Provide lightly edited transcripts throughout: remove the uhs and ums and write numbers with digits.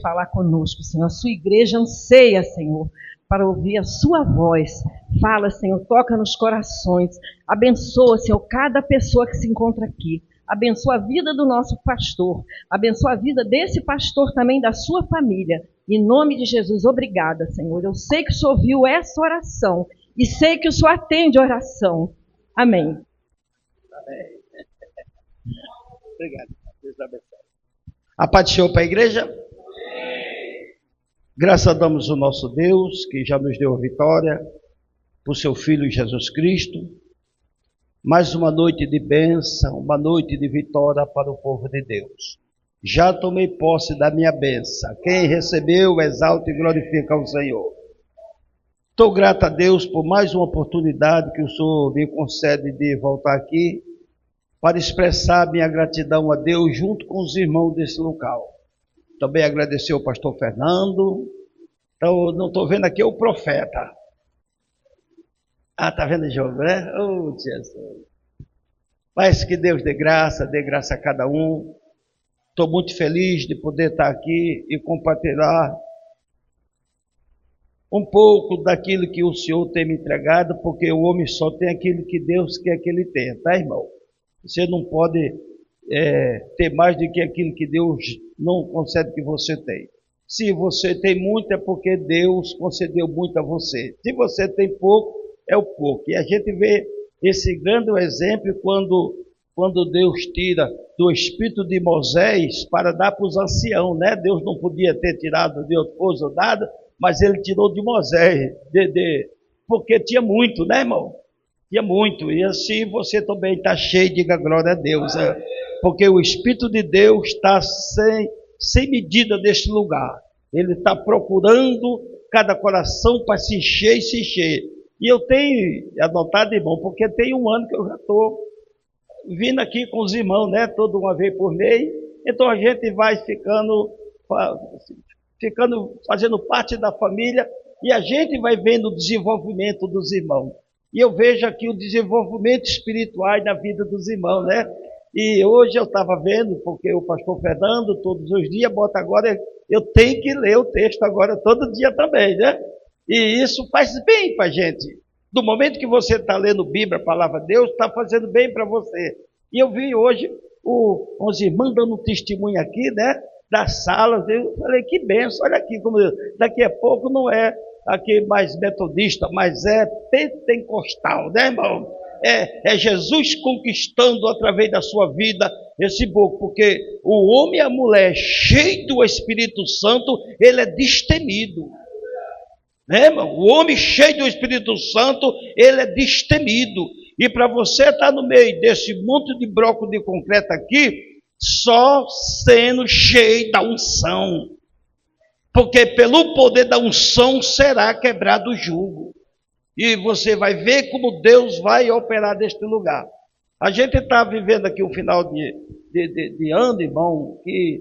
falar conosco, Senhor. A sua igreja anseia, Senhor, para ouvir a sua voz. Fala, Senhor, toca nos corações. Abençoa, Senhor, cada pessoa que se encontra aqui. Abençoa a vida do nosso pastor. Abençoa a vida desse pastor também, da sua família. Em nome de Jesus, obrigada, Senhor. Eu sei que o Senhor ouviu essa oração e sei que o Senhor atende a oração. Amém. Amém. Obrigado. Deus abençoe. A paz do Senhor para a igreja. Graças damos ao nosso Deus, que já nos deu a vitória, por seu Filho Jesus Cristo. Mais uma noite de bênção, uma noite de vitória para o povo de Deus. Já tomei posse da minha bênção. Quem recebeu, exalta e glorifica ao Senhor. Estou grato a Deus por mais uma oportunidade que o Senhor me concede de voltar aqui para expressar minha gratidão a Deus junto com os irmãos desse local. Também agradecer ao pastor Fernando. Então, não estou vendo aqui o profeta. Ah, está vendo o jogo, né? Oh, Jesus. Mas que Deus dê graça a cada um. Estou muito feliz de poder estar aqui e compartilhar um pouco daquilo que o Senhor tem me entregado, porque o homem só tem aquilo que Deus quer que ele tenha, tá, irmão? Você não pode ter mais do que aquilo que Deus não concede que você tem. Se você tem muito, é porque Deus concedeu muito a você. Se você tem pouco, é o pouco. E a gente vê esse grande exemplo quando Deus tira do espírito de Moisés para dar para os anciãos, né? Deus não podia ter tirado de outra coisa ou nada, mas ele tirou de Moisés, porque tinha muito, né, irmão? Tinha muito. E assim você também está cheio, diga glória a Deus. Porque o Espírito de Deus está sem medida neste lugar. Ele está procurando cada coração para se encher e se encher. E eu tenho adotado, irmão, porque tem um ano que eu já estou vindo aqui com os irmãos, né? Toda uma vez por mês. Então a gente vai ficando fazendo parte da família e a gente vai vendo o desenvolvimento dos irmãos. E eu vejo aqui o desenvolvimento espiritual na vida dos irmãos, né? E hoje eu estava vendo, porque o pastor Fernando, todos os dias, bota agora, eu tenho que ler o texto agora todo dia também, né? E isso faz bem para a gente. Do momento que você está lendo Bíblia, a palavra de Deus, está fazendo bem para você. E eu vi hoje os irmãos dando um testemunho aqui, né? Das salas, eu falei, que benção, olha aqui, como daqui a pouco não é aqui mais metodista, mas é pentecostal, né, irmão? É Jesus conquistando através da sua vida esse povo, porque o homem e a mulher cheio do Espírito Santo, ele é destemido, né, irmão? O homem cheio do Espírito Santo, ele é destemido, e para você estar no meio desse monte de bloco de concreto aqui, só sendo cheio da unção, porque pelo poder da unção será quebrado o jugo. E você vai ver como Deus vai operar neste lugar. A gente está vivendo aqui um final de ano, irmão, que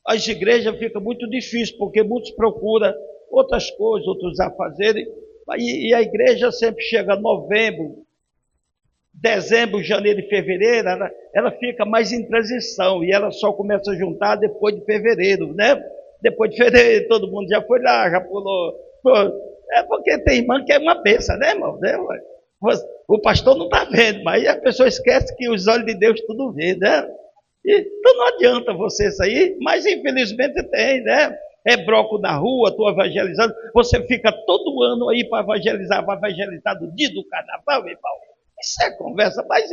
as igrejas ficam muito difíceis, porque muitos procuram outras coisas, outros a fazerem, e a igreja sempre chega novembro, dezembro, janeiro e fevereiro, ela fica mais em transição, e ela só começa a juntar depois de fevereiro, né? Depois de fevereiro, todo mundo já foi lá, já pulou. É porque tem irmã que é uma bênção, né, irmão? O pastor não está vendo, mas a pessoa esquece que os olhos de Deus tudo vê, né? Então não adianta você sair, mas infelizmente tem, né? É bloco na rua, estou evangelizando, você fica todo ano aí para evangelizar no dia do carnaval, irmão. Isso é conversa, mas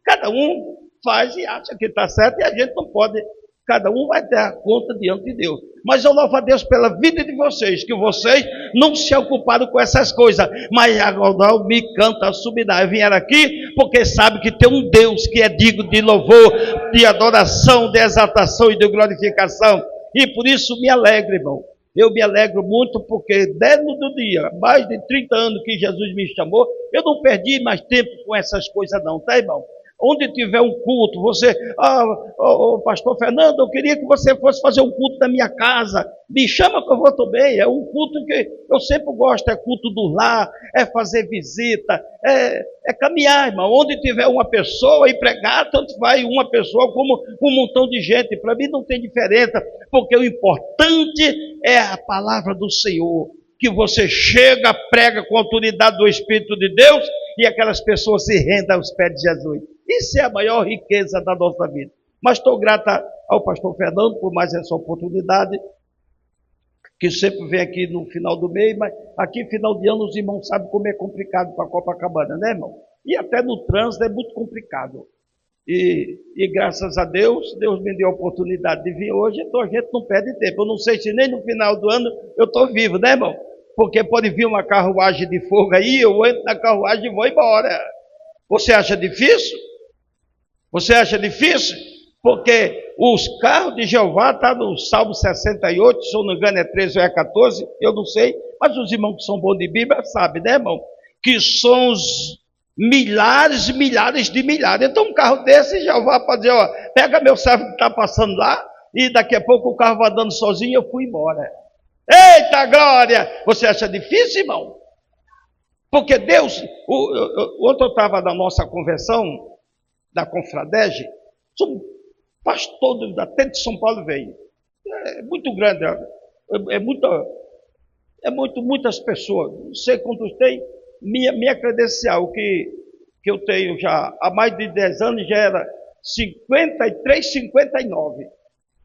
cada um faz e acha que está certo e a gente não pode, cada um vai ter a conta diante de Deus. Mas eu louvo a Deus pela vida de vocês, que vocês não se ocuparam com essas coisas, mas agora me canta a subidade. Vieram aqui porque sabe que tem um Deus que é digno de louvor, de adoração, de exaltação e de glorificação. E por isso me alegro, irmão. Eu me alegro muito porque desde o dia, mais de 30 anos que Jesus me chamou, eu não perdi mais tempo com essas coisas não, tá, irmão? Onde tiver um culto, você, pastor Fernando, eu queria que você fosse fazer um culto na minha casa. Me chama que eu vou também. É um culto que eu sempre gosto, é culto do lar, é fazer visita, é caminhar, irmão. Onde tiver uma pessoa e pregar, tanto vai uma pessoa como um montão de gente. Para mim não tem diferença, porque o importante é a palavra do Senhor. Que você chega, prega com a autoridade do Espírito de Deus e aquelas pessoas se rendem aos pés de Jesus. Isso é a maior riqueza da nossa vida. Mas estou grata ao pastor Fernando por mais essa oportunidade, que sempre vem aqui no final do mês, mas aqui final de ano os irmãos sabem como é complicado para Copacabana, né, irmão? E até no trânsito é muito complicado. E graças a Deus, Deus me deu a oportunidade de vir hoje, então a gente não perde tempo. Eu não sei se nem no final do ano eu estou vivo, né, irmão? Porque pode vir uma carruagem de fogo aí, eu entro na carruagem e vou embora. Você acha difícil? Você acha difícil? Porque os carros de Jeová estão no Salmo 68, se eu não me engano é 13 ou é 14, eu não sei, mas os irmãos que são bons de Bíblia sabem, né, irmão? Que são os milhares e milhares de milhares. Então um carro desse, Jeová pode dizer, ó, pega meu servo que está passando lá, e daqui a pouco o carro vai andando sozinho e eu fui embora. Eita glória! Você acha difícil, irmão? Porque Deus, ontem eu estava na nossa convenção, da Confradege, um pastor até de São Paulo veio. É muito grande, muitas pessoas. Não sei quantos tem. Minha credencial, que eu tenho já há mais de 10 anos, já era 53, 59.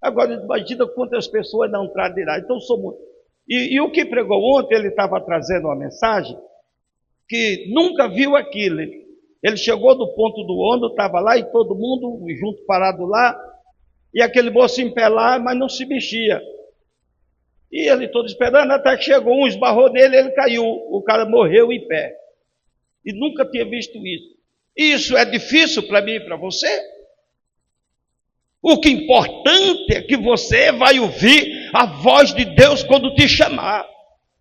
Agora, imagina quantas pessoas não entraram de lá. Então, sou muito. E o que pregou ontem, ele estava trazendo uma mensagem que nunca viu aquilo. Ele chegou do ponto do ônibus, estava lá e todo mundo junto, parado lá, e aquele moço em pé lá, mas não se mexia. E ele todo esperando, até que chegou um, esbarrou nele, ele caiu, o cara morreu em pé. E nunca tinha visto isso. Isso é difícil para mim e para você? O que é importante é que você vai ouvir a voz de Deus quando te chamar.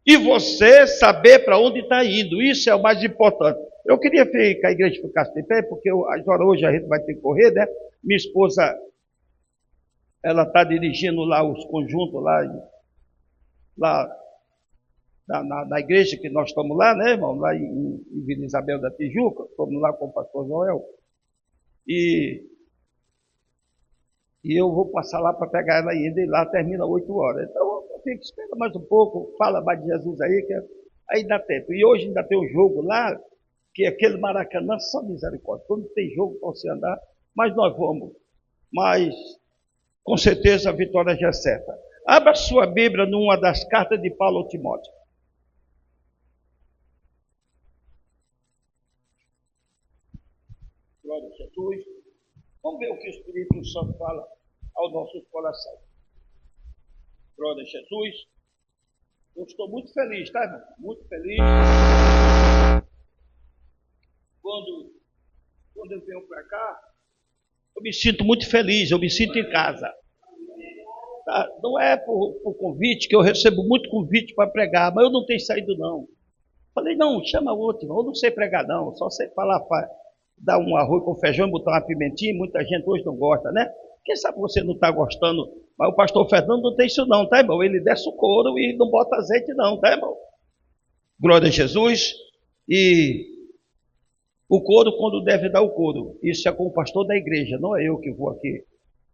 E você saber para onde está indo. Isso é o mais importante. Eu queria que a igreja ficasse de pé, porque agora hoje a gente vai ter que correr, né? Minha esposa, ela está dirigindo lá os conjuntos lá na igreja que nós estamos lá, né, irmão? Lá em Vila Isabel da Tijuca. Estamos lá com o pastor Joel. E eu vou passar lá para pegar ela ainda, e lá termina 8 horas. Então, eu fico, espera mais um pouco, fala mais de Jesus aí, que aí dá tempo. E hoje ainda tem um jogo lá, que é aquele Maracanã, só misericórdia. Quando tem jogo para você andar, mas nós vamos. Mas, com certeza, a vitória já é certa. Abra sua Bíblia numa das cartas de Paulo ao Timóteo. Glória a Jesus. Vamos ver o que o Espírito Santo fala ao nosso coração. Glória a Jesus. Eu estou muito feliz, tá, irmão? Muito feliz. Quando eu venho para cá, eu me sinto muito feliz, eu me sinto em casa. Tá? Não é por convite, que eu recebo muito convite para pregar, mas eu não tenho saído, não. Falei, não, chama outro, eu não sei pregar, não, só sei falar, dar um arroz com feijão e botar uma pimentinha, muita gente hoje não gosta, né? Quem sabe você não está gostando, mas o pastor Fernando não tem isso não, tá, irmão? Ele desce o couro e não bota azeite não, tá, irmão? Glória a Jesus. E o couro, quando deve dar o couro, isso é com o pastor da igreja, não é eu que vou aqui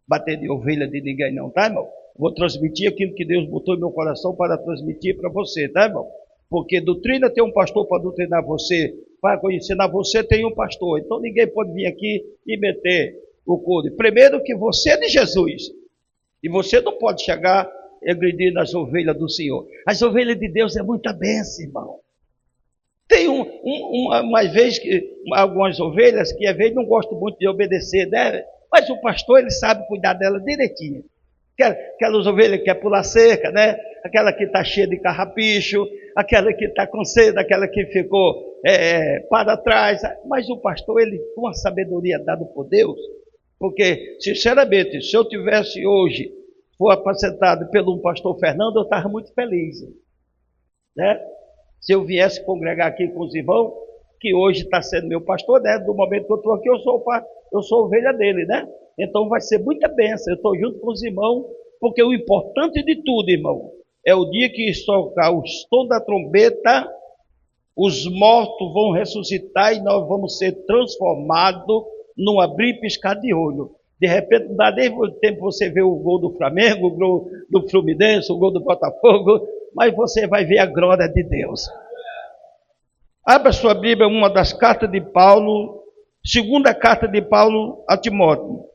bater de ovelha de ninguém não, tá, irmão? Vou transmitir aquilo que Deus botou em meu coração para transmitir para você, tá, irmão? Porque doutrina tem um pastor para doutrinar você, para ensinar você tem um pastor. Então ninguém pode vir aqui e meter o couro. Primeiro que você é de Jesus. E você não pode chegar e agredir nas ovelhas do Senhor. As ovelhas de Deus é muita bênção, irmão. Tem uma vez que algumas ovelhas que às vezes não gostam muito de obedecer, né? Mas o pastor, ele sabe cuidar dela direitinho. Aquelas ovelhas que quer pular cerca, né? Aquela que está cheia de carrapicho, aquela que está com sede, aquela que ficou para trás. Mas o pastor, ele com a sabedoria dada por Deus, porque, sinceramente, se eu tivesse hoje, for apacentado pelo pastor Fernando, eu estava muito feliz, né? Se eu viesse congregar aqui com os irmãos, que hoje está sendo meu pastor, né? Do momento que eu estou aqui, eu eu sou ovelha dele, né? Então vai ser muita bênção. Eu estou junto com os irmãos, porque o importante de tudo, irmão, é o dia que tocar o som da trombeta, os mortos vão ressuscitar e nós vamos ser transformados num abrir e piscar de olho. De repente, não dá nem tempo você ver o gol do Flamengo, o gol do Fluminense, o gol do Botafogo, mas você vai ver a glória de Deus. Abra sua Bíblia, uma das cartas de Paulo, segunda carta de Paulo a Timóteo.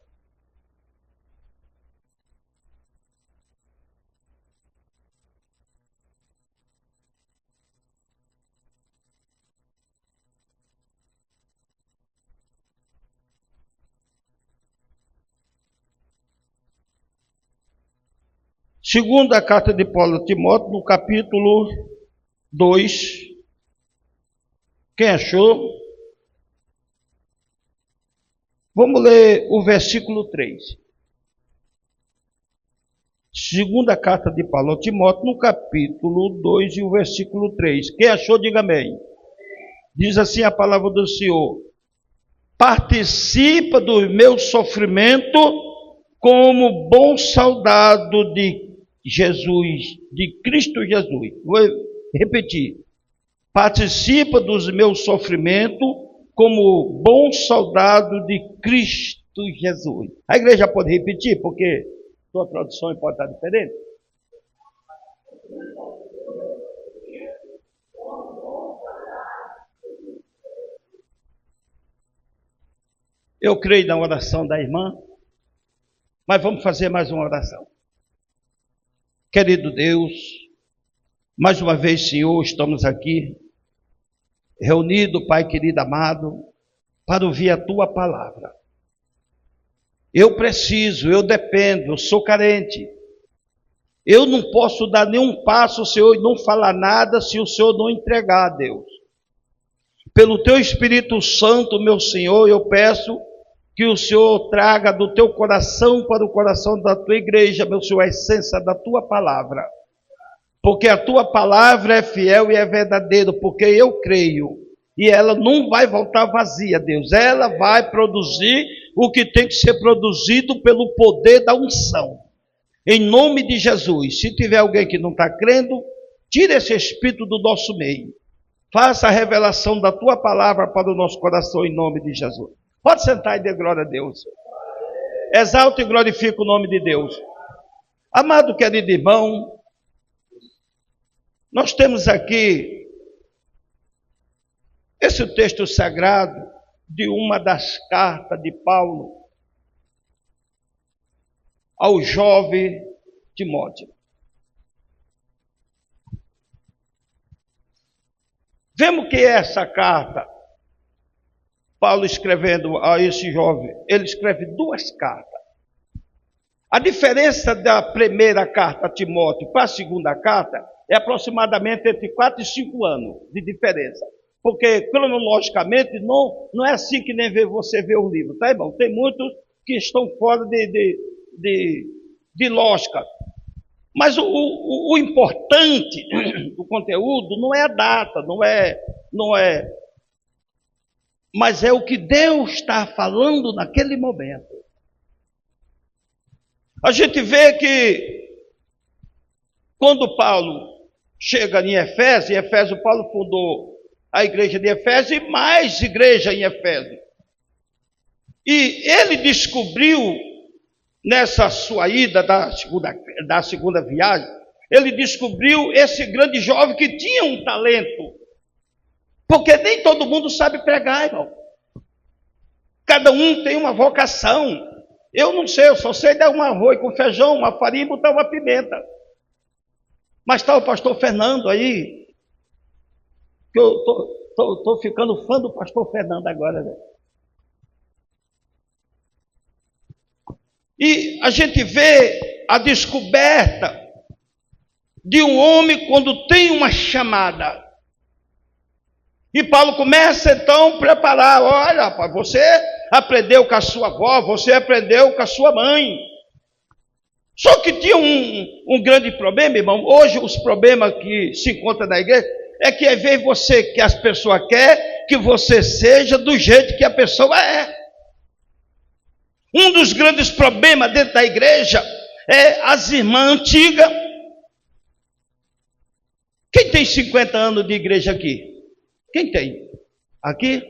Segunda carta de Paulo a Timóteo, no capítulo 2. Quem achou? Vamos ler o versículo 3. Segunda carta de Paulo a Timóteo, no capítulo 2 e o versículo 3. Quem achou, diga amém. Diz assim a palavra do Senhor: participa do meu sofrimento como bom soldado de Jesus, de Cristo Jesus. Vou repetir. Participa dos meus sofrimentos como bom soldado de Cristo Jesus. A igreja pode repetir, porque sua tradução pode estar diferente. Eu creio na oração da irmã, mas vamos fazer mais uma oração. Querido Deus, mais uma vez, Senhor, estamos aqui, reunidos, Pai querido amado, para ouvir a Tua palavra. Eu preciso, eu dependo, eu sou carente. Eu não posso dar nenhum passo, Senhor, e não falar nada se o Senhor não entregar, Deus. Pelo Teu Espírito Santo, meu Senhor, eu peço que o Senhor traga do Teu coração para o coração da Tua igreja, meu Senhor, a essência da Tua palavra. Porque a Tua palavra é fiel e é verdadeira, porque eu creio. E ela não vai voltar vazia, Deus. Ela vai produzir o que tem que ser produzido pelo poder da unção. Em nome de Jesus. Se tiver alguém que não está crendo, tira esse espírito do nosso meio. Faça a revelação da Tua palavra para o nosso coração em nome de Jesus. Pode sentar e dê glória a Deus. Exalta e glorifica o nome de Deus. Amado querido irmão, nós temos aqui esse texto sagrado de uma das cartas de Paulo ao jovem Timóteo. Vemos que essa carta, Paulo escrevendo a esse jovem, ele escreve duas cartas. A diferença da primeira carta a Timóteo para a segunda carta é aproximadamente entre 4 e 5 anos de diferença. Porque, cronologicamente, não é assim que nem você vê o livro, tá, irmão? Tem muitos que estão fora de lógica. Mas o importante do conteúdo não é a data, não é, mas é o que Deus está falando naquele momento. A gente vê que quando Paulo chega em Efésio, Paulo fundou a igreja de Efésio e mais igreja em Efésio. E ele descobriu, nessa sua ida da segunda viagem, ele descobriu esse grande jovem que tinha um talento. Porque nem todo mundo sabe pregar, irmão. Cada um tem uma vocação. Eu não sei, eu só sei dar um arroz com feijão, uma farinha e botar uma pimenta. Mas está o pastor Fernando aí, que eu estou ficando fã do pastor Fernando agora, né? E a gente vê a descoberta de um homem quando tem uma chamada. E Paulo começa então a preparar. Olha, rapaz, você aprendeu com a sua avó, você aprendeu com a sua mãe. Só que tinha um grande problema, irmão. Hoje os problemas que se encontram na igreja é que às vezes que as pessoas querem que você seja do jeito que a pessoa é. Um dos grandes problemas dentro da igreja é as irmãs antigas. Quem tem 50 anos de igreja aqui? Quem tem? Aqui?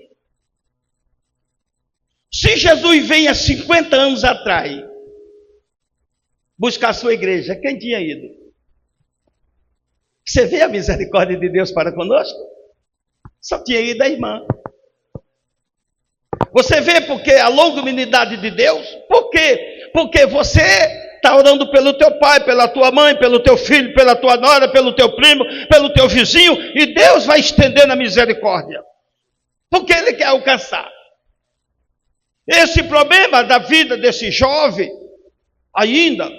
Se Jesus vem há 50 anos atrás buscar a sua igreja, quem tinha ido? Você vê a misericórdia de Deus para conosco? Só tinha ido a irmã. Você vê porque a longanimidade de Deus? Por quê? Porque você está orando pelo teu pai, pela tua mãe, pelo teu filho, pela tua nora, pelo teu primo, pelo teu vizinho, e Deus vai estendendo a misericórdia. Porque Ele quer alcançar. Esse problema da vida desse jovem, ainda,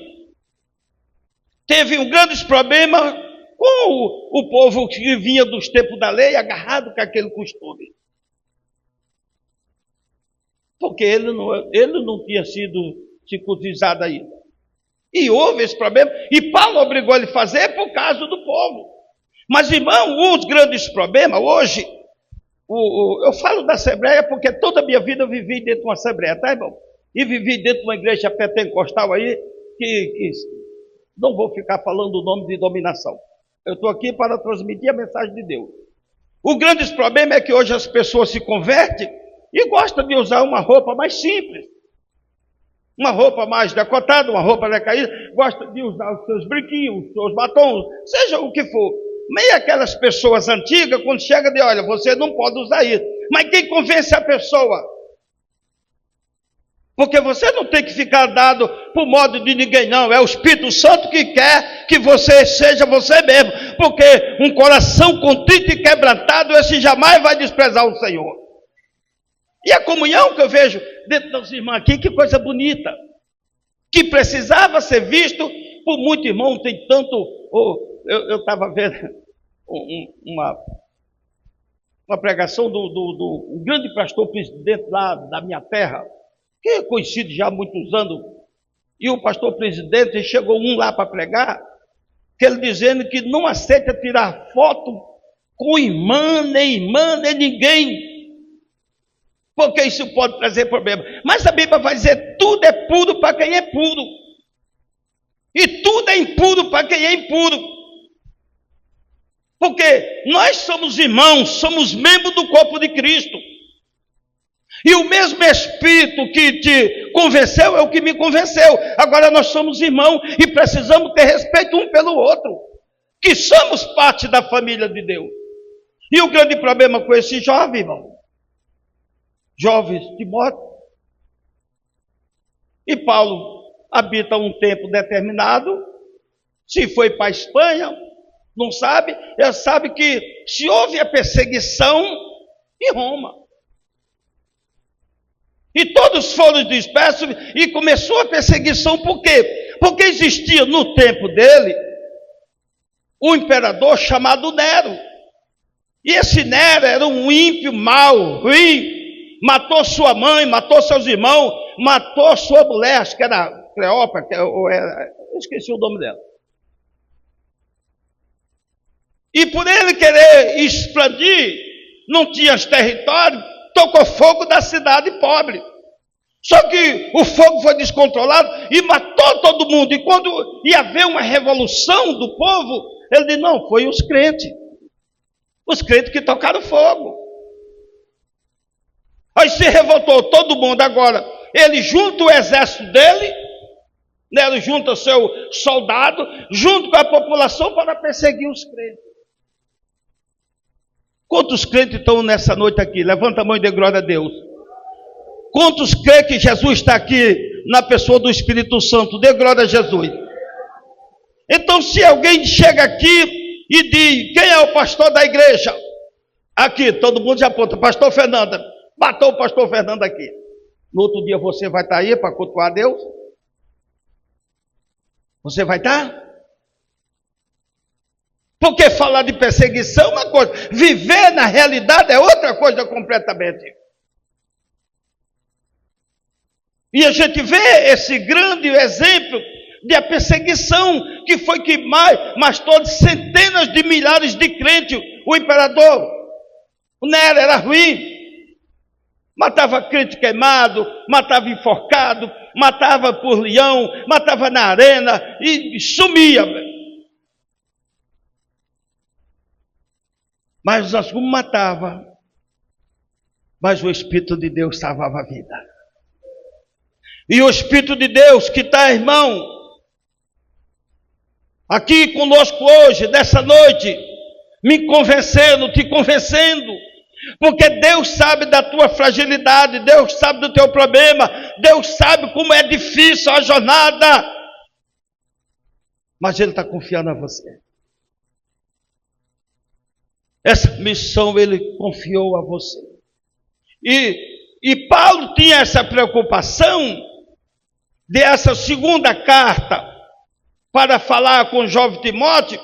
teve um grande problema com o povo que vinha dos tempos da lei, agarrado com aquele costume. Porque ele não tinha sido circuncidado ainda. E houve esse problema, e Paulo obrigou ele a fazer por causa do povo. Mas, irmão, os grandes problemas hoje, eu falo da Assembleia porque toda a minha vida eu vivi dentro de uma Assembleia, tá, irmão? E vivi dentro de uma igreja pentecostal aí, que não vou ficar falando o nome de dominação. Eu estou aqui para transmitir a mensagem de Deus. O grande problema é que hoje as pessoas se convertem e gostam de usar uma roupa mais simples, uma roupa mais decotada, uma roupa decaída, gostam de usar os seus brinquinhos, os seus batons, seja o que for. Meio aquelas pessoas antigas, quando chega de, olha, você não pode usar isso. Mas quem convence a pessoa? Porque você não tem que ficar dado por modo de ninguém, não. É o Espírito Santo que quer que você seja você mesmo. Porque um coração contrito e quebrantado, esse jamais vai desprezar o Senhor. E a comunhão que eu vejo dentro das irmãs aqui, que coisa bonita. Que precisava ser visto por muito irmão. Tem tanto... Eu estava vendo uma pregação do um grande pastor presidente lá da minha terra, que é conhecido já há muitos anos, e o pastor presidente, chegou um lá para pregar, que ele dizendo que não aceita tirar foto com irmã, nem ninguém, porque isso pode trazer problema. Mas a Bíblia vai dizer, tudo é puro para quem é puro, e tudo é impuro para quem é impuro. Porque nós somos irmãos, somos membros do corpo de Cristo. E o mesmo Espírito que te convenceu é o que me convenceu. Agora nós somos irmãos e precisamos ter respeito um pelo outro. Que somos parte da família de Deus. E o grande problema com esse jovem, irmão, jovens de morte. E Paulo habita um tempo determinado, se foi para a Espanha, não sabe, ele sabe que se houve a perseguição em Roma. E todos foram dispersos e começou a perseguição, por quê? Porque existia no tempo dele um imperador chamado Nero. E esse Nero era um ímpio, mau, ruim, matou sua mãe, matou seus irmãos, matou sua mulher, acho que era Cleópatra, eu esqueci o nome dela. E por ele querer expandir, não tinha território, tocou fogo da cidade pobre. Só que o fogo foi descontrolado e matou todo mundo. E quando ia haver uma revolução do povo, ele disse, não, foi os crentes. Os crentes que tocaram fogo. Aí se revoltou todo mundo. Agora, ele junta o exército dele, né, ele junta o seu soldado, junto com a população para perseguir os crentes. Quantos crentes estão nessa noite aqui? Levanta a mão e dê glória a Deus. Quantos creem que Jesus está aqui na pessoa do Espírito Santo? Dê glória a Jesus. Então, se alguém chega aqui e diz, quem é o pastor da igreja? Aqui, todo mundo já aponta, pastor Fernanda. Matou o pastor Fernanda aqui. No outro dia você vai estar aí para cultuar a Deus? Você vai estar? Porque falar de perseguição é uma coisa, viver na realidade é outra coisa completamente. E a gente vê esse grande exemplo de a perseguição que foi que matou centenas de milhares de crentes. O imperador, o Nero, era ruim. Matava crente queimado, matava enforcado, matava por leão, matava na arena e sumia. Mas alguns matava, mas o Espírito de Deus salvava a vida. E o Espírito de Deus que está, irmão, aqui conosco hoje, nessa noite, me convencendo, te convencendo, porque Deus sabe da tua fragilidade, Deus sabe do teu problema, Deus sabe como é difícil a jornada, mas Ele está confiando a você. Essa missão Ele confiou a você. E Paulo tinha essa preocupação dessa segunda carta para falar com o jovem Timóteo,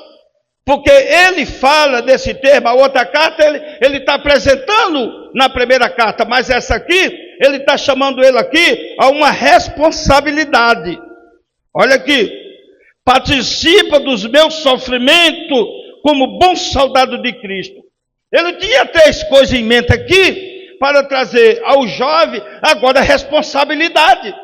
porque ele fala desse termo. A outra carta ele está apresentando na primeira carta, mas essa aqui, ele está chamando ele aqui a uma responsabilidade. Olha aqui: participa dos meus sofrimentos como bom soldado de Cristo. Ele tinha 3 coisas em mente aqui para trazer ao jovem agora a responsabilidade.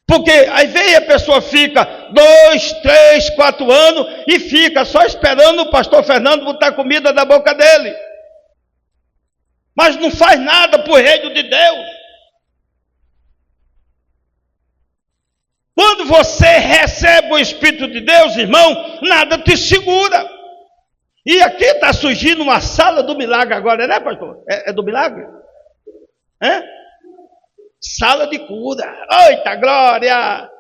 Porque aí vem a pessoa, fica 2, 3, 4 anos e fica só esperando o pastor Fernando botar comida na boca dele. Mas não faz nada para o reino de Deus. Quando você recebe o Espírito de Deus, irmão, nada te segura. E aqui está surgindo uma sala do milagre agora, né, pastor? É do milagre? É? Sala de cura. Eita glória!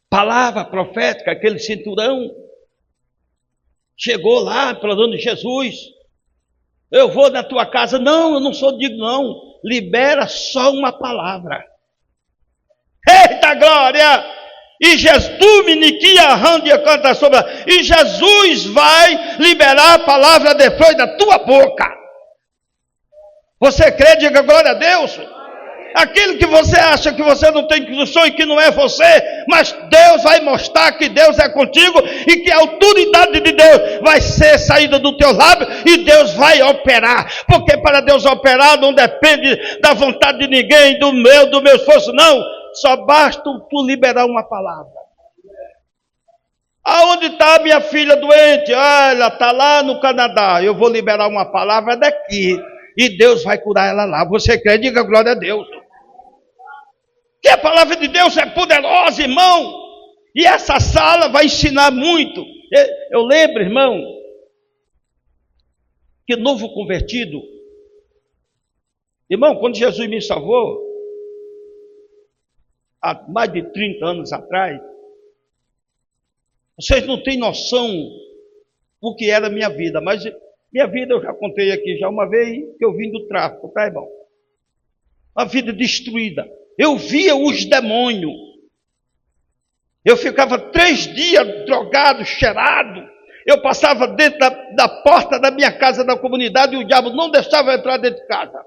Palavra profética, aquele cinturão. Chegou lá para o dono de Jesus. Eu vou na tua casa. Não, eu não sou digno, não. Libera só uma palavra. Eita glória! E Jesus vai liberar a palavra depois da tua boca. Você crê? Diga glória a Deus. Aquilo que você acha que você não tem instrução e que não é você, mas Deus vai mostrar que Deus é contigo e que a autoridade de Deus vai ser saída do teu lábio e Deus vai operar. Porque para Deus operar não depende da vontade de ninguém, do meu esforço, não. Só basta tu liberar uma palavra. Aonde está minha filha doente? Ela está lá no Canadá. Eu vou liberar uma palavra daqui e Deus vai curar ela lá. Você crê? Diga glória a Deus. Que a palavra de Deus é poderosa, irmão. E essa sala vai ensinar muito. Eu lembro, irmão, que novo convertido, irmão, quando Jesus me salvou, há mais de 30 anos atrás, vocês não têm noção do que era a minha vida, mas minha vida eu já contei aqui já uma vez que eu vim do tráfico, tá, irmão? Uma vida destruída. Eu via os demônios. Eu ficava 3 dias drogado, cheirado. Eu passava dentro da porta da minha casa, da comunidade, e o diabo não deixava eu entrar dentro de casa.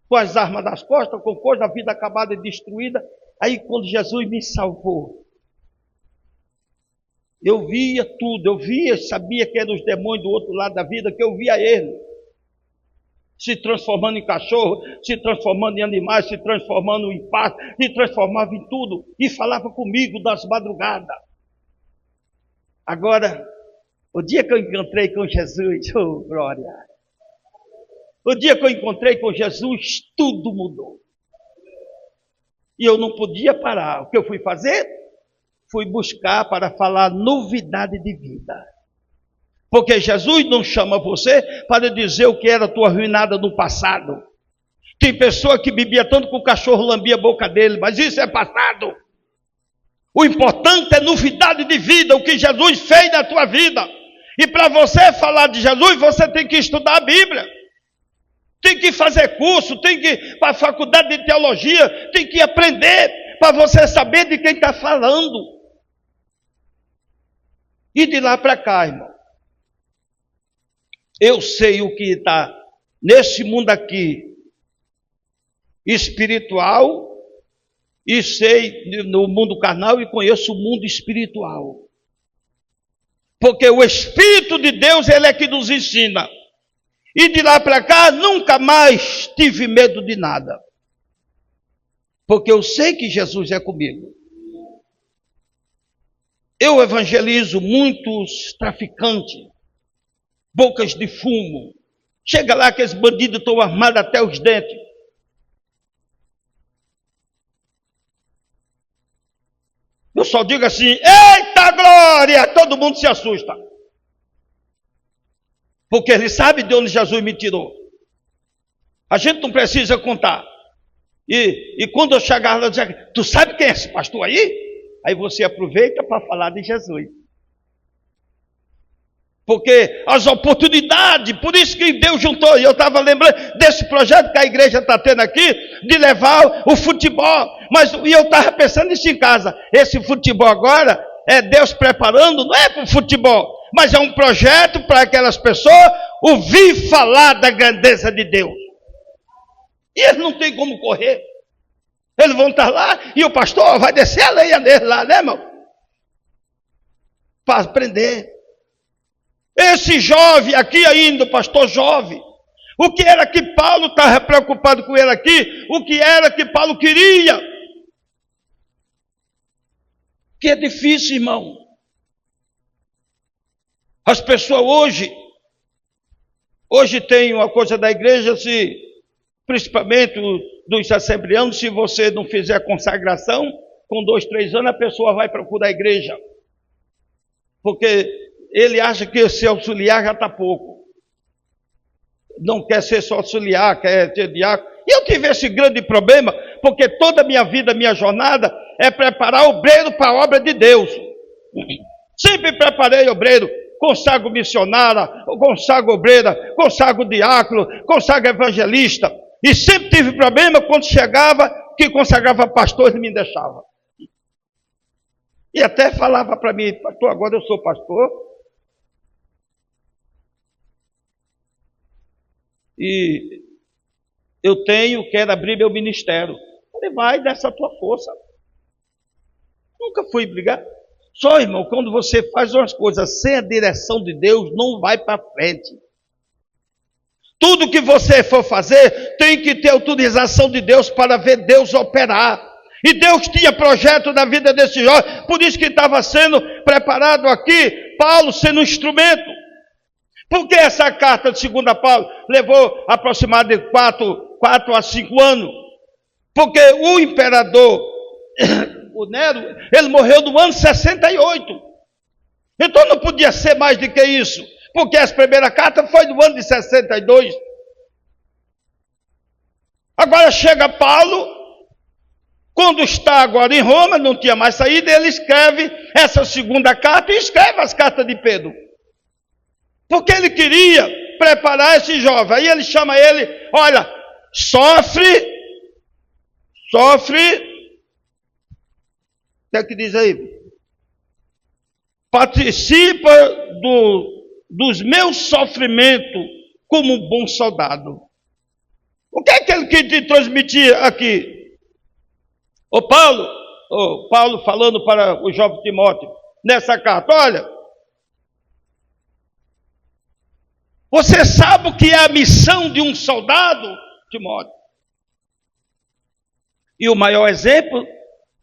Com as armas das costas, com coisa, a vida acabada e destruída. Aí quando Jesus me salvou, eu via tudo, eu via, sabia que eram os demônios do outro lado da vida, que eu via ele se transformando em cachorro, se transformando em animais, se transformando em pato, se transformava em tudo, e falava comigo das madrugadas. Agora, o dia que eu encontrei com Jesus, oh glória, o dia que eu encontrei com Jesus, tudo mudou. E eu não podia parar. O que eu fui fazer? Fui buscar para falar novidade de vida. Porque Jesus não chama você para dizer o que era a tua arruinada no passado. Tem pessoa que bebia tanto que o cachorro lambia a boca dele, mas isso é passado. O importante é novidade de vida, o que Jesus fez na tua vida. E para você falar de Jesus, você tem que estudar a Bíblia. Tem que fazer curso, tem que ir para a faculdade de teologia, tem que aprender para você saber de quem está falando. E de lá para cá, irmão, eu sei o que está nesse mundo aqui, espiritual, e sei no mundo carnal e conheço o mundo espiritual. Porque o Espírito de Deus, ele é que nos ensina. E de lá para cá, nunca mais tive medo de nada. Porque eu sei que Jesus é comigo. Eu evangelizo muitos traficantes, bocas de fumo. Chega lá que esses bandidos estão armados até os dentes. Eu só digo assim, eita glória! Todo mundo se assusta. Porque ele sabe de onde Jesus me tirou. A gente não precisa contar. E quando eu chegar lá, eu dizer, tu sabe quem é esse pastor aí? Aí você aproveita para falar de Jesus. Porque as oportunidades, por isso que Deus juntou, e eu estava lembrando desse projeto que a igreja está tendo aqui, de levar o futebol, e eu estava pensando nisso em casa, esse futebol agora, é Deus preparando, não é para o futebol, mas é um projeto para aquelas pessoas ouvir falar da grandeza de Deus, e eles não têm como correr, eles vão estar lá, e o pastor vai descer a lenha deles lá, né irmão? Para aprender. Esse jovem aqui ainda, o pastor jovem, o que era que Paulo estava preocupado com ele aqui, o que era que Paulo queria, que é difícil, irmão. As pessoas hoje tem uma coisa da igreja, principalmente dos assembleanos, se você não fizer consagração, com 2, 3 anos a pessoa vai procurar a igreja, porque ele acha que ser auxiliar já está pouco. Não quer ser só auxiliar, quer ser diácono. E eu tive esse grande problema, porque toda a minha vida, minha jornada, é preparar obreiro para a obra de Deus. Sempre preparei obreiro, consagro missionária, consagro obreira, consagro diácono, consagro evangelista. E sempre tive problema quando chegava, que consagrava pastor, ele me deixava. E até falava para mim, pastor, agora eu sou pastor. E eu quero abrir meu ministério. Falei, vai dessa tua força. Nunca fui brigar. Só, irmão, quando você faz umas coisas sem a direção de Deus, não vai para frente. Tudo que você for fazer, tem que ter autorização de Deus para ver Deus operar. E Deus tinha projeto na vida desse jovem, por isso que estava sendo preparado aqui, Paulo sendo um instrumento. Por que essa carta de 2 Paulo levou aproximadamente 4 a 5 anos? Porque o imperador, o Nero, ele morreu no ano 68. Então não podia ser mais do que isso, porque essa primeira carta foi no ano de 62. Agora chega Paulo, quando está agora em Roma, não tinha mais saída, ele escreve essa segunda carta e escreve as cartas de Pedro. Porque ele queria preparar esse jovem. Aí ele chama ele, olha, sofre. O que é que diz aí? Participa dos meus sofrimentos como um bom soldado. O que é que ele quis te transmitir aqui? Paulo falando para o jovem Timóteo, nessa carta, olha, você sabe o que é a missão de um soldado, Timóteo? E o maior exemplo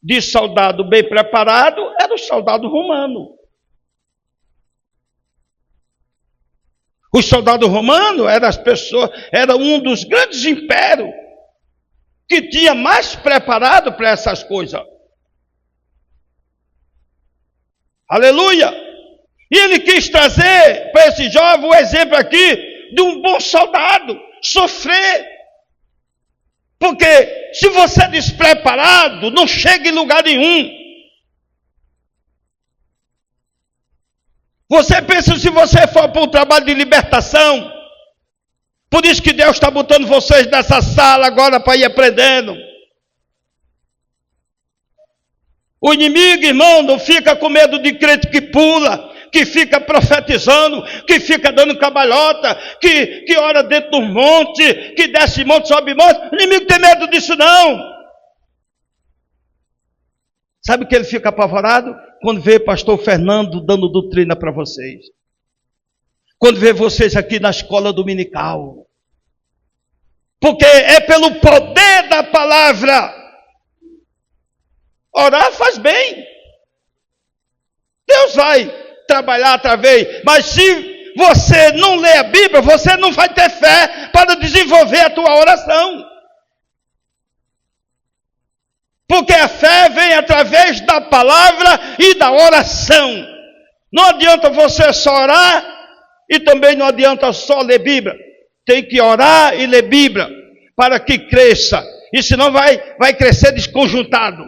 de soldado bem preparado era o soldado romano. O soldado romano era um dos grandes impérios que tinha mais preparado para essas coisas. Aleluia! E ele quis trazer para esse jovem o exemplo aqui de um bom soldado, sofrer. Porque se você é despreparado, não chega em lugar nenhum. Você pensa se você for para um trabalho de libertação, por isso que Deus está botando vocês nessa sala agora para ir aprendendo. O inimigo, irmão, não fica com medo de crente que pula, que fica profetizando, que fica dando cabalhota, que ora dentro do monte, que desce monte, sobe monte. O inimigo tem medo disso não. Sabe que ele fica apavorado? Quando vê pastor Fernando dando doutrina para vocês. quando vê vocês aqui na escola dominical. Porque é pelo poder da palavra. Orar faz bem. Deus vai trabalhar através. Mas se você não lê a Bíblia, você não vai ter fé para desenvolver a tua oração. Porque a fé vem através da palavra e da oração. Não adianta você só orar e também não adianta só ler Bíblia. Tem que orar e ler Bíblia para que cresça. E senão vai crescer desconjuntado.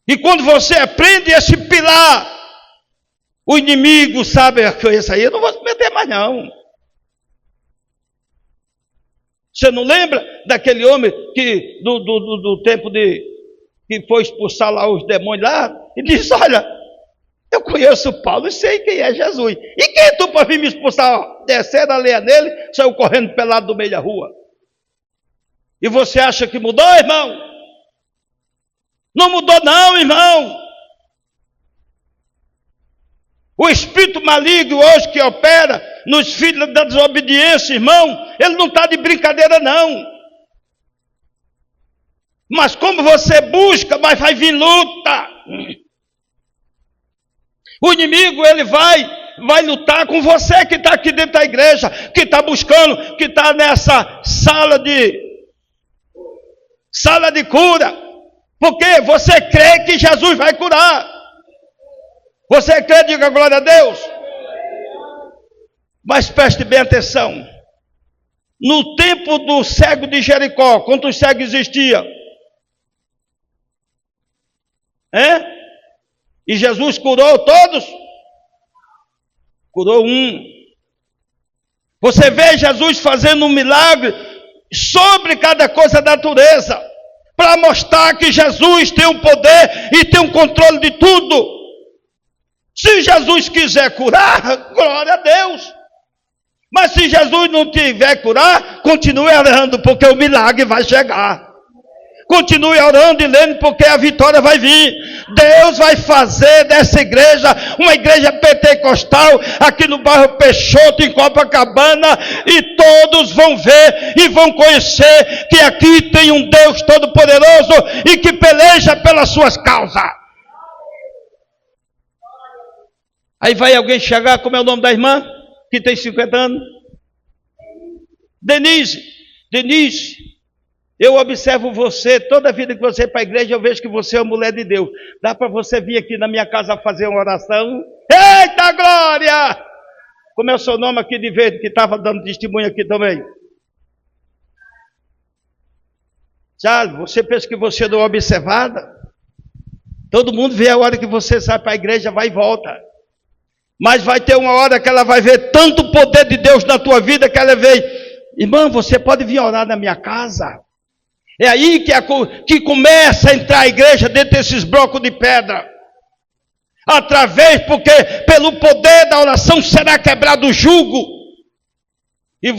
E quando você aprende esse pilar, o inimigo sabe que isso aí eu não vou se meter mais não. Você não lembra daquele homem que do tempo que foi expulsar lá os demônios lá? E disse, olha, eu conheço Paulo e sei quem é Jesus. E quem é tu para vir me expulsar? Desceram a lenha nele, saiu correndo pelado do meio da rua. E você acha que mudou, irmão? Não mudou não, irmão. O espírito maligno hoje que opera nos filhos da desobediência, irmão, ele não está de brincadeira não. Mas como você busca, mas vai vir luta. O inimigo, ele vai lutar com você que está aqui dentro da igreja, que está buscando, que está nessa sala de cura. Porque você crê que Jesus vai curar. Você crê, diga glória a Deus. Mas preste bem atenção. No tempo do cego de Jericó, quantos cegos existiam? E Jesus curou todos? Curou um. Você vê Jesus fazendo um milagre sobre cada coisa da natureza, para mostrar que Jesus tem um poder e tem um controle de tudo. Se Jesus quiser curar, glória a Deus. Mas se Jesus não tiver curar, continue orando, porque o milagre vai chegar. Continue orando e lendo, porque a vitória vai vir. Deus vai fazer dessa igreja uma igreja pentecostal aqui no bairro Peixoto, em Copacabana, e todos vão ver e vão conhecer que aqui tem um Deus todo-poderoso e que peleja pelas suas causas. Aí vai alguém chegar, como é o nome da irmã, que tem 50 anos? Denise, eu observo você, toda a vida que você é para a igreja, eu vejo que você é uma mulher de Deus. Dá para você vir aqui na minha casa fazer uma oração? Eita glória! Como é o seu nome aqui de verde, que estava dando testemunho aqui também? Charles, você pensa que você não é observada? Todo mundo vê a hora que você sai para a igreja, vai e volta. Mas vai ter uma hora que ela vai ver tanto poder de Deus na tua vida, que ela vê, irmã, você pode vir orar na minha casa? É aí que começa a entrar a igreja dentro desses blocos de pedra. Porque pelo poder da oração será quebrado o jugo. E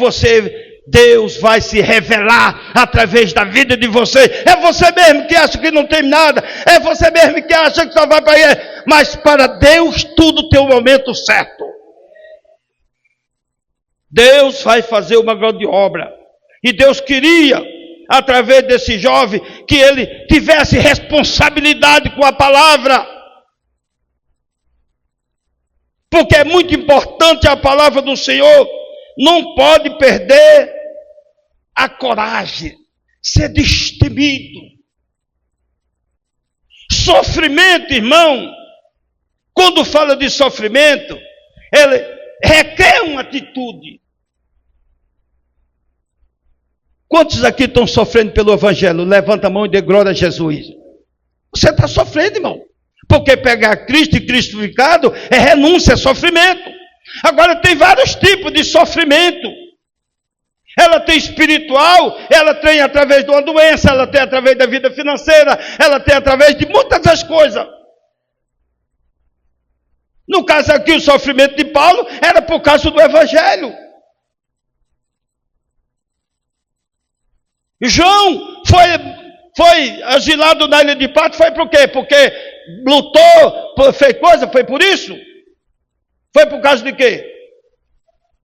Deus vai se revelar através da vida de você. É você mesmo que acha que não tem nada. É você mesmo que acha que só vai para aí. Mas para Deus tudo tem o momento certo. Deus vai fazer uma grande obra. E Deus queria, através desse jovem, que ele tivesse responsabilidade com a palavra. Porque é muito importante a palavra do Senhor. Não pode perder a coragem, ser destemido. Sofrimento, irmão, quando fala de sofrimento, ele requer uma atitude. Quantos aqui estão sofrendo pelo Evangelho? Levanta a mão e dê glória a Jesus. Você está sofrendo, irmão. Porque pegar Cristo e crucificado é renúncia, é sofrimento. Agora tem vários tipos de sofrimento. Ela tem espiritual, ela tem através de uma doença, ela tem através da vida financeira, ela tem através de muitas das coisas. No caso aqui, o sofrimento de Paulo era por causa do Evangelho. João foi asilado na ilha de Patmos, foi por quê? Porque lutou, fez coisa, foi por isso? Foi por causa de quê?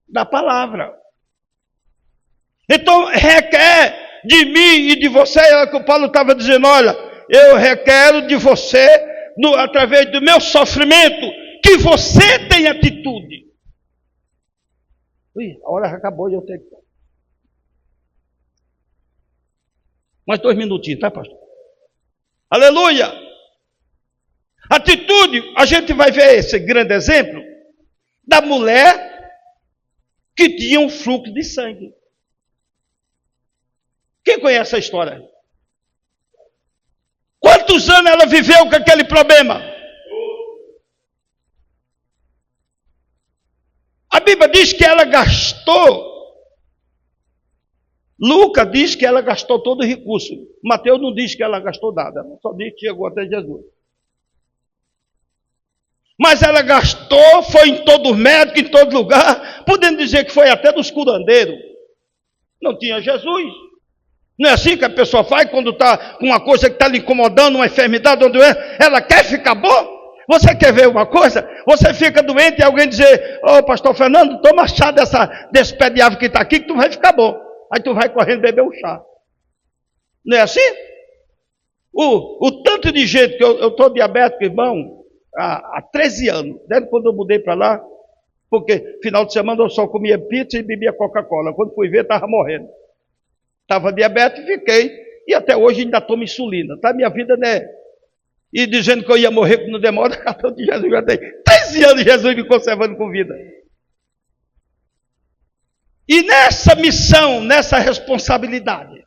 Da palavra. Então, requer de mim e de você, é o que o Paulo estava dizendo, olha, eu requero de você, através do meu sofrimento, que você tenha atitude. Ui, a hora já acabou e eu tenho que... Mais 2 minutinhos, tá, pastor? Aleluia! Atitude, a gente vai ver esse grande exemplo da mulher que tinha um fluxo de sangue. Quem conhece a história? Quantos anos ela viveu com aquele problema? A Bíblia diz que ela gastou. Lucas diz que ela gastou todo o recurso. Mateus não diz que ela gastou nada, só diz que chegou até Jesus. Mas ela gastou, foi em todo médico, em todo lugar, podendo dizer que foi até dos curandeiros. Não tinha Jesus. Não é assim que a pessoa faz quando está com uma coisa que está lhe incomodando, uma enfermidade, uma doença, ela quer ficar boa? Você quer ver uma coisa? Você fica doente e alguém dizer, ô pastor Fernando, toma chá desse pé de árvore que está aqui que tu vai ficar bom. Aí tu vai correndo beber o chá. Não é assim? O tanto de gente que eu estou diabético, irmão, há 13 anos, desde quando eu mudei para lá, porque final de semana eu só comia pizza e bebia Coca-Cola. Quando fui ver, estava morrendo. Estava diabético, fiquei, e até hoje ainda tomo insulina. Tá? Minha vida, né? E dizendo que eu ia morrer quando demora, cartão de Jesus, já tem 13 anos Jesus me conservando com vida. E nessa missão, nessa responsabilidade,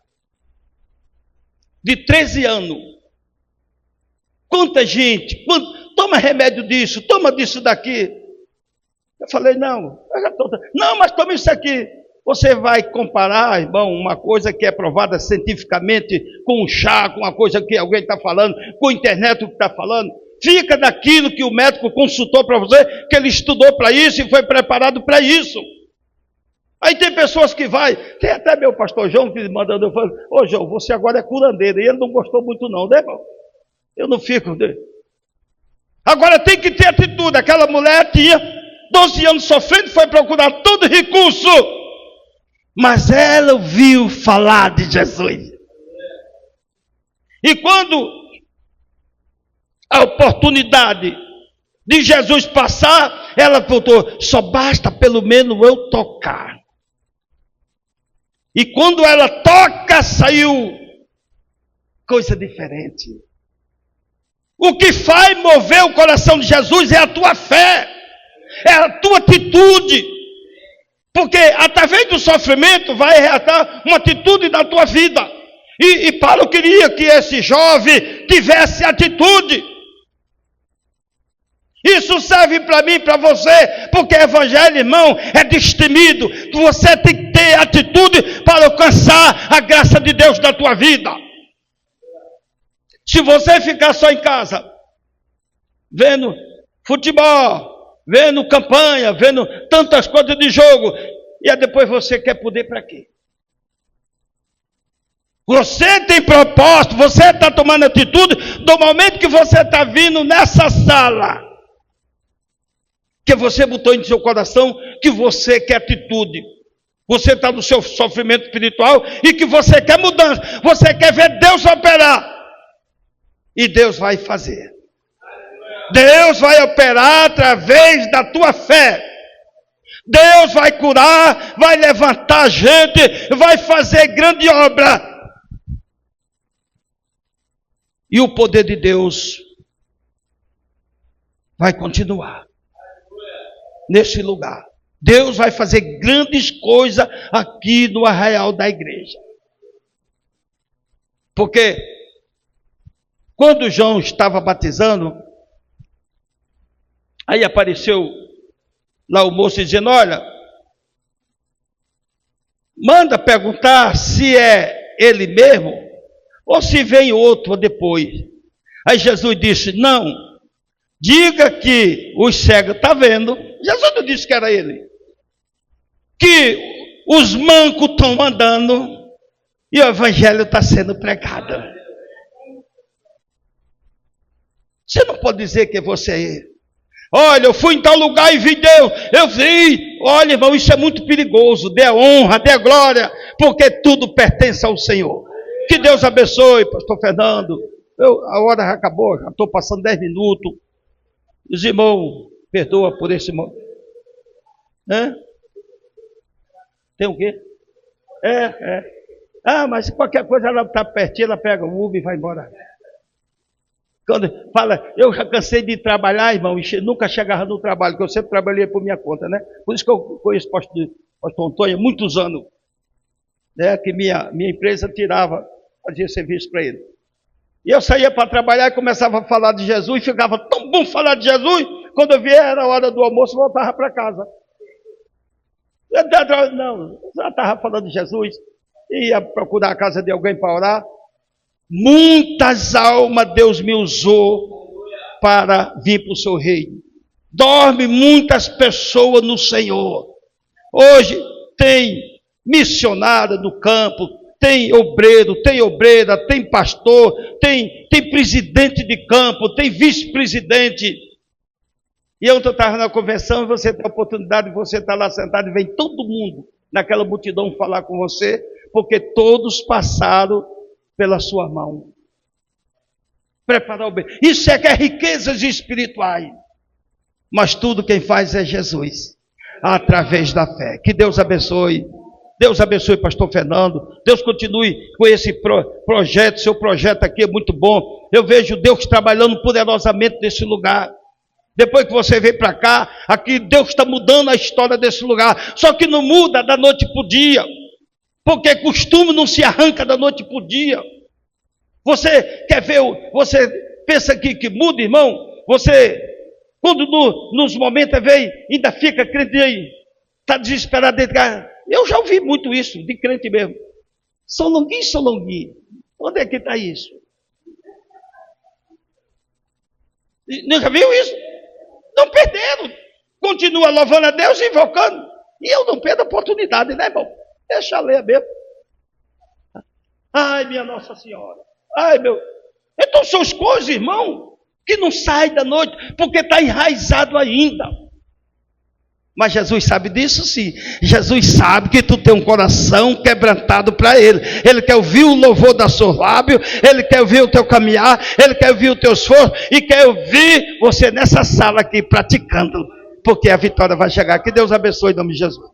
de 13 anos, quanta gente, toma remédio disso, toma disso daqui. Eu falei, não, mas toma isso aqui. Você vai comparar, irmão, uma coisa que é provada cientificamente com um chá, com uma coisa que alguém está falando, com a internet o que está falando. Fica daquilo que o médico consultou para você, que ele estudou para isso e foi preparado para isso. Aí tem pessoas que vai, tem até meu pastor João que me mandando, eu falo, ô João, você agora é curandeiro, e ele não gostou muito não, né, irmão? Eu não fico dele. Agora tem que ter atitude, aquela mulher tinha 12 anos sofrendo, foi procurar todo recurso, mas ela ouviu falar de Jesus. E quando a oportunidade de Jesus passar, ela voltou, só basta pelo menos eu tocar. E quando ela toca, saiu coisa diferente. O que faz mover o coração de Jesus é a tua fé, é a tua atitude. Porque através do sofrimento vai reatar uma atitude na tua vida. E Paulo queria que esse jovem tivesse atitude. Isso serve para mim, para você, porque evangelho, irmão, é destemido. Você tem que ter atitude para alcançar a graça de Deus na tua vida. Se você ficar só em casa, vendo futebol, vendo campanha, vendo tantas coisas de jogo, e aí depois você quer poder para quê? Você tem propósito, você está tomando atitude do momento que você está vindo nessa sala, que você botou em seu coração que você quer atitude. Você está no seu sofrimento espiritual e que você quer mudança, você quer ver Deus operar. E Deus vai fazer. Deus vai operar através da tua fé. Deus vai curar, vai levantar gente, vai fazer grande obra. E o poder de Deus vai continuar nesse lugar. Deus vai fazer grandes coisas aqui no arraial da igreja. Porque quando João estava batizando, aí apareceu lá o moço dizendo, olha, manda perguntar se é ele mesmo ou se vem outro depois. Aí Jesus disse, não, diga que os cegos estão vendo. Jesus não disse que era ele. Que os mancos estão andando e o evangelho está sendo pregado. Você não pode dizer que você é ele. Olha, eu fui em tal lugar e vi Deus. Eu vi. Olha, irmão, isso é muito perigoso. Dê a honra, dê a glória, porque tudo pertence ao Senhor. Que Deus abençoe, pastor Fernando. A hora já acabou, já estou passando 10 minutos. Os irmãos, perdoa por esse momento. Tem o quê? Mas qualquer coisa ela está pertinho, ela pega o Uber e vai embora. Quando fala, eu já cansei de trabalhar, irmão, e nunca chegava no trabalho, porque eu sempre trabalhei por minha conta, né? Por isso que eu conheço o pastor Antônio há muitos anos, né? Que minha empresa fazia serviço para ele. E eu saía para trabalhar e começava a falar de Jesus, e ficava tão bom falar de Jesus, quando eu via era a hora do almoço, voltava para casa. Não, já estava falando de Jesus, ia procurar a casa de alguém para orar. Muitas almas Deus me usou para vir para o seu reino. Dorme muitas pessoas no Senhor. Hoje tem missionária no campo, tem obreiro, tem obreira, tem pastor, tem presidente de campo, tem vice-presidente. E eu estava na convenção e você tem a oportunidade de você estar lá sentado e vem todo mundo naquela multidão falar com você, porque todos passaram pela sua mão. Preparar o bem. Isso é que é riquezas espirituais. Mas tudo quem faz é Jesus, através da fé. Que Deus abençoe. Deus abençoe pastor Fernando. Deus continue com esse projeto. Seu projeto aqui é muito bom. Eu vejo Deus trabalhando poderosamente nesse lugar. Depois que você veio para cá, aqui Deus está mudando a história desse lugar. Só que não muda da noite para o dia. Porque costume não se arranca da noite para o dia. Você quer ver, você pensa que muda, irmão? Você, quando nos momentos vem, ainda fica crente aí, está desesperado dentro de casa. Eu já ouvi muito isso, de crente mesmo. São Longuinho. Onde é que está isso? Já viu isso? Não perderam. Continua louvando a Deus e invocando. E eu não perdo a oportunidade, né, irmão? Deixa eu ler mesmo. Ai, minha Nossa Senhora. Ai, meu. Então são as coisas, irmão, que não saem da noite, porque está enraizado ainda. Mas Jesus sabe disso, sim. Jesus sabe que tu tem um coração quebrantado para Ele. Ele quer ouvir o louvor da sua lábio, Ele quer ouvir o teu caminhar, Ele quer ouvir o teu esforço, e quer ouvir você nessa sala aqui praticando, porque a vitória vai chegar. Que Deus abençoe em nome de Jesus.